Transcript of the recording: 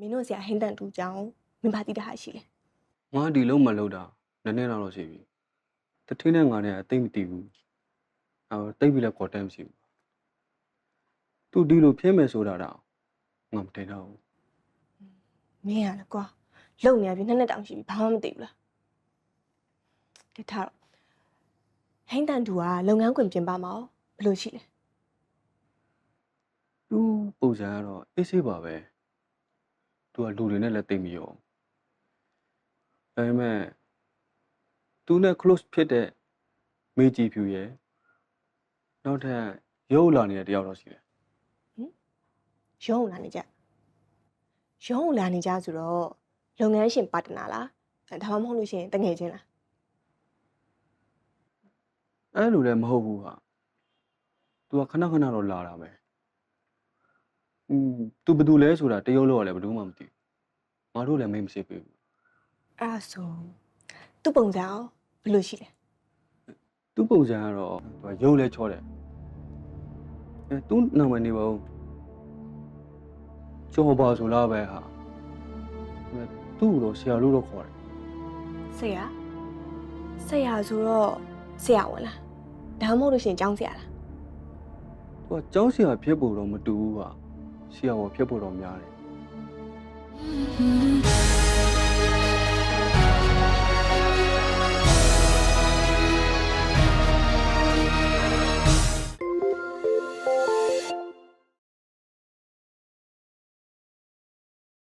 မင်းတို့ဆရာဟင်းတန်တူကြောင်းမင်းပါတိတာဟာရှိလေ ငါဒီလုံးမလုပ်တာနည်းနည်းတော့ရှိပြီတထင်းနဲ့ငါနဲ့အသိမသိဘူးတိတ်ပြီးလဲခေါ်တမ်းမရှိဘူးသူဒီလိုဖြစ်မယ်ဆိုတာတော့ငါမတင်တော့ဘူး မင်းရလေကွာလုံနေရပြီနှစ်တောင်ရှိပြီဘာမှမသိဘူးလားတထားတော့ဟင်းတန်တူကလုပ်ငန်းခွင်ပြင်ပါမအောင်ဘယ်လိုရှိလဲ သူပုံစံကတော့အေးဆေးပါပဲသူကလူတွေနဲ့လည်းတိတ်မရောဒါပေမဲ့သူနဲ့ close ဖြစ်တဲ့မေကြီးဖြူရဲ့နောက်ထပ်ရုပ်လာနေတဲ့တယောက်တော့ရှိတယ် ရုံးလာနေကြရုံးလာနေကြဆိုတော့လုပ်ငန်းရှင်ပါတနာလားဒါမှမဟုတ်လို့ရှိရင်တငယ်ချင်းလား အဲ့လိုလည်းမဟုတ်ဘူးဟာသူကခဏခဏတော့လာတာပဲသူဘယ်သူလဲဆိုတာတရုပ်လို့ကလည်းဘယ်သူမှမသိဘူးငါတို့လည်းမိတ်မရှိပေးဘူး အဲ့ဒါဆိုသူ့ပုံစံအောင်ဘယ်လိုရှိလဲ သူ့ပုံစံကတော့သူကရုပ်လဲချောတယ်သူ့နာမည်နေပါဦးကျော်ပါဆိုလားပဲဟာသူ့ကိုတော့ဆရာလို့တော့ခေါ်တယ် ဆရာဆိုတော့ဆရာဝင်လားဒါမှမဟုတ်လို့ရှိရင်ကျောင်းဆရာလား သူကကျောင်းဆရာဖြစ်ဖို့တော့မတူဘူးဟာဆရာဘောဖြစ်ဖို့တော့များတယ်